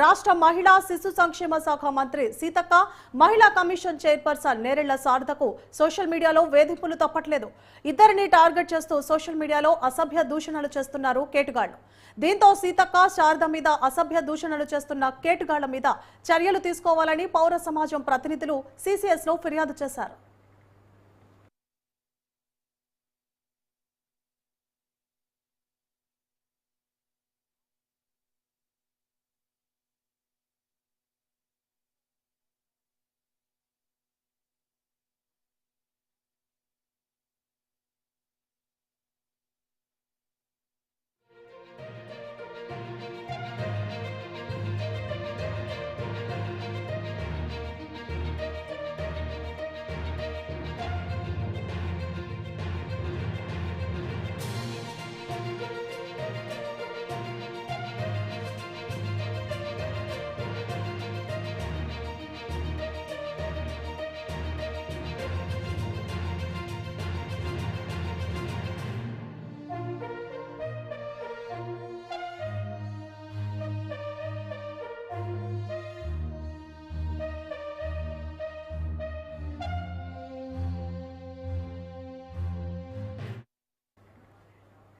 రాష్ట్ర మహిళా శిశు సంక్షేమ శాఖ మంత్రి సీతక్క మహిళా కమిషన్ చైర్పర్సన్ నేరెళ్ల శారదకు సోషల్ మీడియాలో వేధింపులు తప్పట్లేదు. ఇద్దరిని టార్గెట్ చేస్తూ సోషల్ మీడియాలో అసభ్య దూషణలు చేస్తున్నారు కేటుగాళ్లు. దీంతో సీతక్క శారద మీద అసభ్య దూషణలు చేస్తున్న కేటుగాళ్ల మీద చర్యలు తీసుకోవాలని పౌర సమాజం ప్రతినిధులు సీసీఎస్ లో ఫిర్యాదు చేశారు.